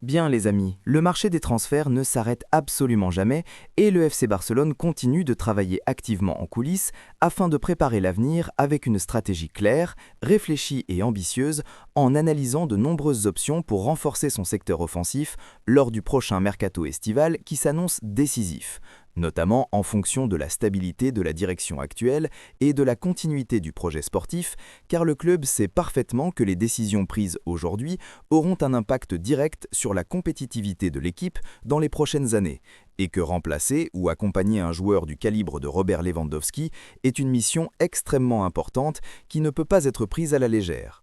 Bien les amis, le marché des transferts ne s'arrête absolument jamais et le FC Barcelone continue de travailler activement en coulisses afin de préparer l'avenir avec une stratégie claire, réfléchie et ambitieuse en analysant de nombreuses options pour renforcer son secteur offensif lors du prochain mercato estival qui s'annonce décisif, notamment en fonction de la stabilité de la direction actuelle et de la continuité du projet sportif, car le club sait parfaitement que les décisions prises aujourd'hui auront un impact direct sur la compétitivité de l'équipe dans les prochaines années, et que remplacer ou accompagner un joueur du calibre de Robert Lewandowski est une mission extrêmement importante qui ne peut pas être prise à la légère.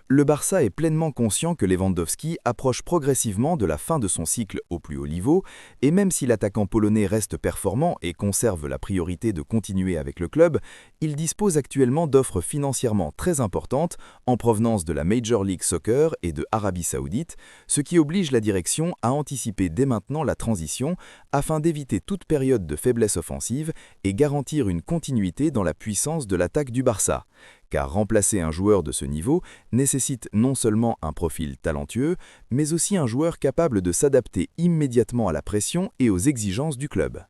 Le Barça est pleinement conscient que Lewandowski approche progressivement de la fin de son cycle au plus haut niveau, et même si l'attaquant polonais reste performant et conserve la priorité de continuer avec le club, il dispose actuellement d'offres financièrement très importantes en provenance de la Major League Soccer et de Arabie Saoudite, ce qui oblige la direction à anticiper dès maintenant la transition afin d'éviter toute période de faiblesse offensive et garantir une continuité dans la puissance de l'attaque du Barça. Car remplacer un joueur de ce niveau nécessite non seulement un profil talentueux, mais aussi un joueur capable de s'adapter immédiatement à la pression et aux exigences du club.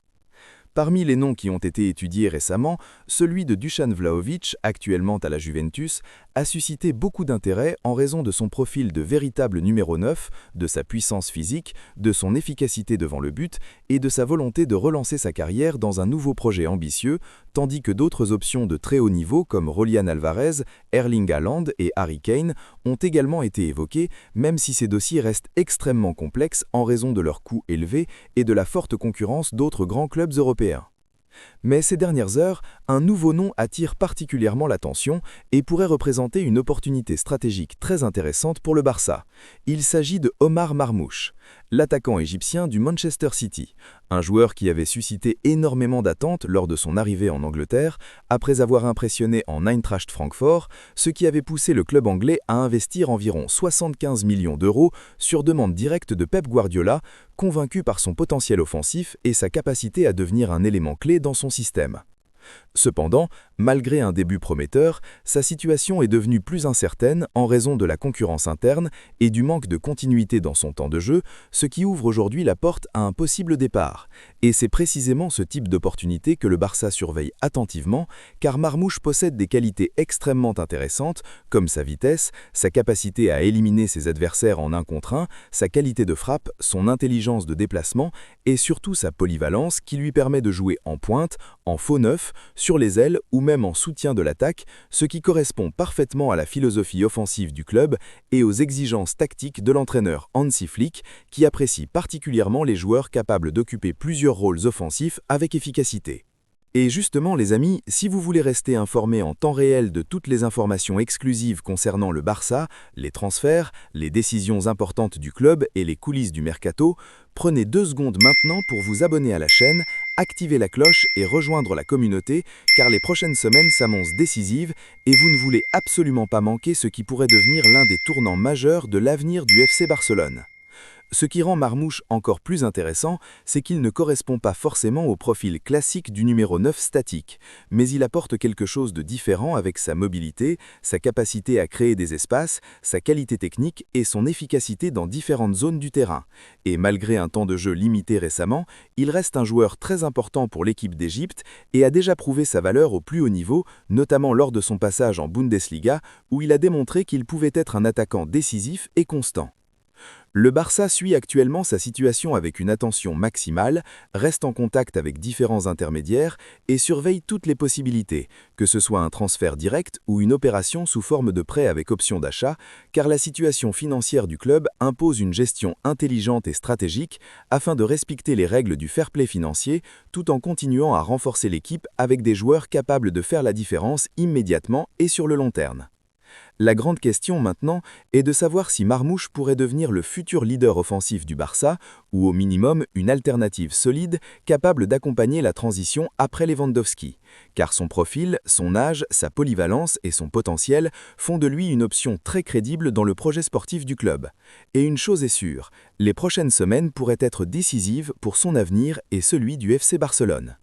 Parmi les noms qui ont été étudiés récemment, celui de Dusan Vlahovic, actuellement à la Juventus, a suscité beaucoup d'intérêt en raison de son profil de véritable numéro 9, de sa puissance physique, de son efficacité devant le but et de sa volonté de relancer sa carrière dans un nouveau projet ambitieux, tandis que d'autres options de très haut niveau comme Julián Alvarez, Erling Haaland et Harry Kane ont également été évoqués, même si ces dossiers restent extrêmement complexes en raison de leur coût élevé et de la forte concurrence d'autres grands clubs européens. Mais ces dernières heures, un nouveau nom attire particulièrement l'attention et pourrait représenter une opportunité stratégique très intéressante pour le Barça. Il s'agit de Omar Marmoush, l'attaquant égyptien du Manchester City, un joueur qui avait suscité énormément d'attentes lors de son arrivée en Angleterre, après avoir impressionné en Eintracht Francfort, ce qui avait poussé le club anglais à investir environ 75 millions d'euros sur demande directe de Pep Guardiola, convaincu par son potentiel offensif et sa capacité à devenir un élément clé dans son système. Cependant, malgré un début prometteur, sa situation est devenue plus incertaine en raison de la concurrence interne et du manque de continuité dans son temps de jeu, ce qui ouvre aujourd'hui la porte à un possible départ. Et c'est précisément ce type d'opportunité que le Barça surveille attentivement, car Marmoush possède des qualités extrêmement intéressantes, comme sa vitesse, sa capacité à éliminer ses adversaires en 1 contre 1, sa qualité de frappe, son intelligence de déplacement et surtout sa polyvalence qui lui permet de jouer en pointe, en faux neuf, sur les ailes ou même en soutien de l'attaque, ce qui correspond parfaitement à la philosophie offensive du club et aux exigences tactiques de l'entraîneur Hansi Flick, qui apprécie particulièrement les joueurs capables d'occuper plusieurs rôles offensifs avec efficacité. Et justement les amis, si vous voulez rester informés en temps réel de toutes les informations exclusives concernant le Barça, les transferts, les décisions importantes du club et les coulisses du mercato, prenez 2 secondes maintenant pour vous abonner à la chaîne, activer la cloche et rejoindre la communauté, car les prochaines semaines s'annoncent décisives et vous ne voulez absolument pas manquer ce qui pourrait devenir l'un des tournants majeurs de l'avenir du FC Barcelone. Ce qui rend Marmoush encore plus intéressant, c'est qu'il ne correspond pas forcément au profil classique du numéro 9 statique, mais il apporte quelque chose de différent avec sa mobilité, sa capacité à créer des espaces, sa qualité technique et son efficacité dans différentes zones du terrain. Et malgré un temps de jeu limité récemment, il reste un joueur très important pour l'équipe d'Égypte et a déjà prouvé sa valeur au plus haut niveau, notamment lors de son passage en Bundesliga, où il a démontré qu'il pouvait être un attaquant décisif et constant. Le Barça suit actuellement sa situation avec une attention maximale, reste en contact avec différents intermédiaires et surveille toutes les possibilités, que ce soit un transfert direct ou une opération sous forme de prêt avec option d'achat, car la situation financière du club impose une gestion intelligente et stratégique afin de respecter les règles du fair play financier tout en continuant à renforcer l'équipe avec des joueurs capables de faire la différence immédiatement et sur le long terme. La grande question maintenant est de savoir si Marmoush pourrait devenir le futur leader offensif du Barça ou au minimum une alternative solide capable d'accompagner la transition après Lewandowski, car son profil, son âge, sa polyvalence et son potentiel font de lui une option très crédible dans le projet sportif du club. Et une chose est sûre, les prochaines semaines pourraient être décisives pour son avenir et celui du FC Barcelone.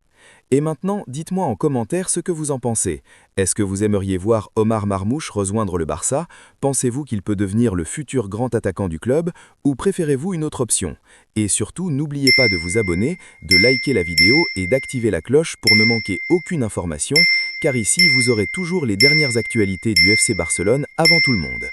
Et maintenant, dites-moi en commentaire ce que vous en pensez. Est-ce que vous aimeriez voir Omar Marmouche rejoindre le Barça? Pensez-vous qu'il peut devenir le futur grand attaquant du club? Ou préférez-vous une autre option? Et surtout, n'oubliez pas de vous abonner, de liker la vidéo et d'activer la cloche pour ne manquer aucune information, car ici, vous aurez toujours les dernières actualités du FC Barcelone avant tout le monde.